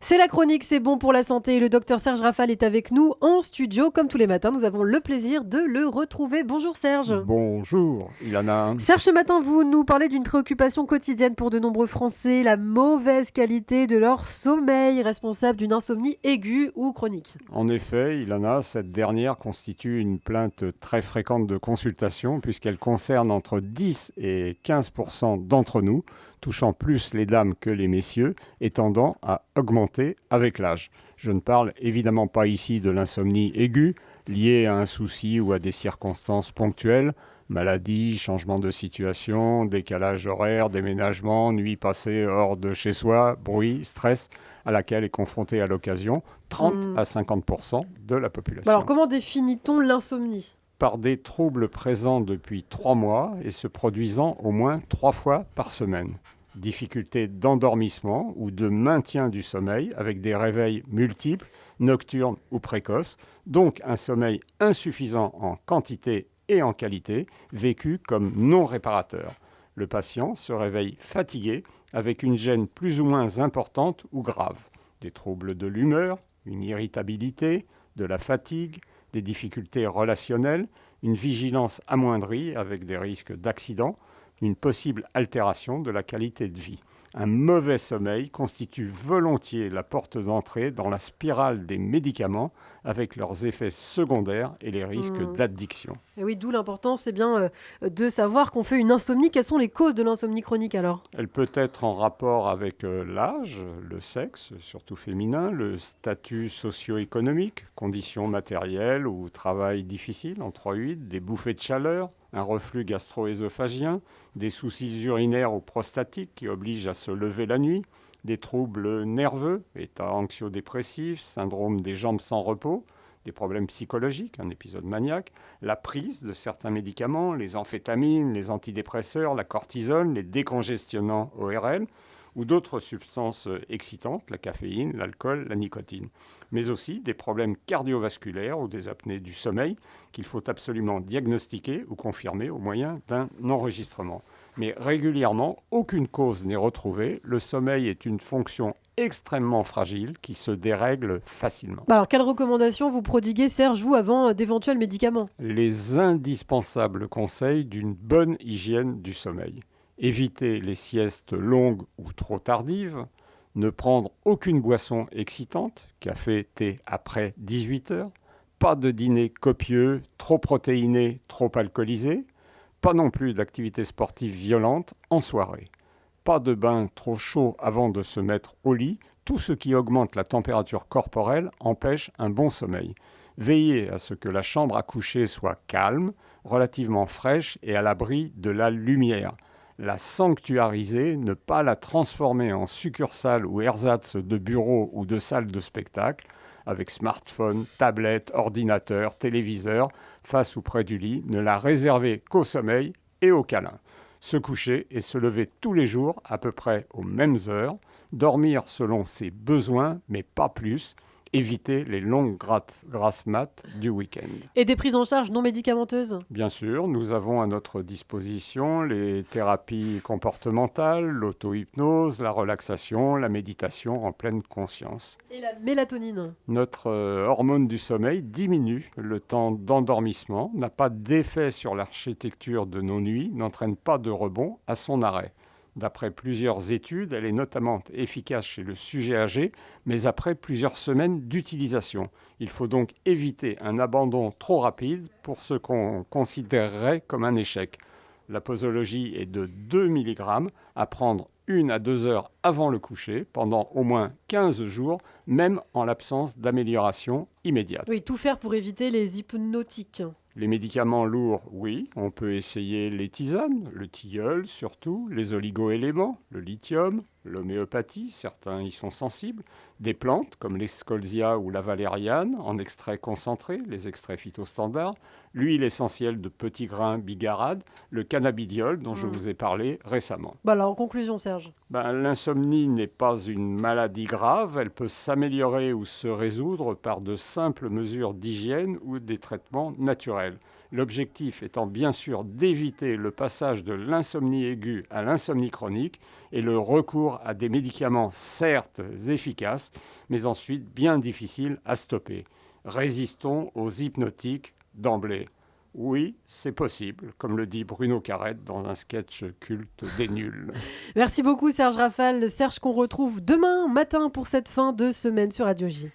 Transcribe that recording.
C'est la chronique, c'est bon pour la santé. Le docteur Serge Rafal est avec nous en studio. Comme tous les matins, nous avons le plaisir de le retrouver. Bonjour Serge. Bonjour, Ilana. Serge, ce matin, vous nous parlez d'une préoccupation quotidienne pour de nombreux Français, la mauvaise qualité de leur sommeil, responsable d'une insomnie aiguë ou chronique. En effet, Ilana, cette dernière constitue une plainte très fréquente de consultation puisqu'elle concerne entre 10 et 15% d'entre nous, touchant plus les dames que les messieurs et tendant à augmenter avec l'âge. Je ne parle évidemment pas ici de l'insomnie aiguë, liée à un souci ou à des circonstances ponctuelles, maladie, changement de situation, décalage horaire, déménagement, nuit passée hors de chez soi, bruit, stress, à laquelle est confrontée à l'occasion 30 à 50% de la population. Alors, comment définit-on l'insomnie ? Par des troubles présents depuis 3 mois et se produisant au moins 3 fois par semaine. Difficultés d'endormissement ou de maintien du sommeil avec des réveils multiples, nocturnes ou précoces, donc un sommeil insuffisant en quantité et en qualité, vécu comme non réparateur. Le patient se réveille fatigué avec une gêne plus ou moins importante ou grave. Des troubles de l'humeur, une irritabilité, de la fatigue, des difficultés relationnelles, une vigilance amoindrie avec des risques d'accident, une possible altération de la qualité de vie. Un mauvais sommeil constitue volontiers la porte d'entrée dans la spirale des médicaments avec leurs effets secondaires et les risques d'addiction. Et oui, d'où l'importance de savoir qu'on fait une insomnie. Quelles sont les causes de l'insomnie chronique alors ? Elle peut être en rapport avec l'âge, le sexe, surtout féminin, le statut socio-économique, conditions matérielles ou travail difficile en 3-8, des bouffées de chaleur, un reflux gastro-œsophagien, des soucis urinaires ou prostatiques qui obligent à se lever la nuit, des troubles nerveux, état anxio-dépressif, syndrome des jambes sans repos, des problèmes psychologiques, un épisode maniaque, la prise de certains médicaments, les amphétamines, les antidépresseurs, la cortisone, les décongestionnants ORL, ou d'autres substances excitantes, la caféine, l'alcool, la nicotine. Mais aussi des problèmes cardiovasculaires ou des apnées du sommeil qu'il faut absolument diagnostiquer ou confirmer au moyen d'un enregistrement. Mais régulièrement, aucune cause n'est retrouvée. Le sommeil est une fonction extrêmement fragile qui se dérègle facilement. Alors, quelles recommandations vous prodiguez, Serge, vous, avant d'éventuels médicaments ? Les indispensables conseils d'une bonne hygiène du sommeil. Éviter les siestes longues ou trop tardives. Ne prendre aucune boisson excitante, café, thé après 18 heures. Pas de dîner copieux, trop protéiné, trop alcoolisé. Pas non plus d'activités sportives violentes en soirée. Pas de bain trop chaud avant de se mettre au lit. Tout ce qui augmente la température corporelle empêche un bon sommeil. Veillez à ce que la chambre à coucher soit calme, relativement fraîche et à l'abri de la lumière. La sanctuariser, ne pas la transformer en succursale ou ersatz de bureau ou de salle de spectacle, avec smartphone, tablette, ordinateur, téléviseur, face ou près du lit, ne la réserver qu'au sommeil et au câlin. Se coucher et se lever tous les jours à peu près aux mêmes heures, dormir selon ses besoins, mais pas plus, éviter les longues grasses mat du week-end. Et des prises en charge non médicamenteuses ? Bien sûr, nous avons à notre disposition les thérapies comportementales, l'auto-hypnose, la relaxation, la méditation en pleine conscience. Et la mélatonine ? Notre hormone du sommeil diminue le temps d'endormissement, n'a pas d'effet sur l'architecture de nos nuits, n'entraîne pas de rebond à son arrêt. D'après plusieurs études, elle est notamment efficace chez le sujet âgé, mais après plusieurs semaines d'utilisation. Il faut donc éviter un abandon trop rapide pour ce qu'on considérerait comme un échec. La posologie est de 2 mg à prendre 1 à 2 heures avant le coucher, pendant au moins 15 jours, même en l'absence d'amélioration immédiate. Oui, tout faire pour éviter les hypnotiques. Les médicaments lourds, oui, on peut essayer les tisanes, le tilleul surtout, les oligoéléments, le lithium, l'homéopathie, certains y sont sensibles, des plantes comme l'escolzia ou la valériane en extrait concentré, les extraits phytostandards, l'huile essentielle de petits grains bigarade, le cannabidiol dont je vous ai parlé récemment. Alors, en conclusion, Serge. L'insomnie n'est pas une maladie grave, elle peut s'améliorer ou se résoudre par de simples mesures d'hygiène ou des traitements naturels. L'objectif étant bien sûr d'éviter le passage de l'insomnie aiguë à l'insomnie chronique et le recours à des médicaments certes efficaces, mais ensuite bien difficiles à stopper. Résistons aux hypnotiques d'emblée. Oui, c'est possible, comme le dit Bruno Carrette dans un sketch culte des nuls. Merci beaucoup Serge Rafal. Serge qu'on retrouve demain matin pour cette fin de semaine sur Radio J.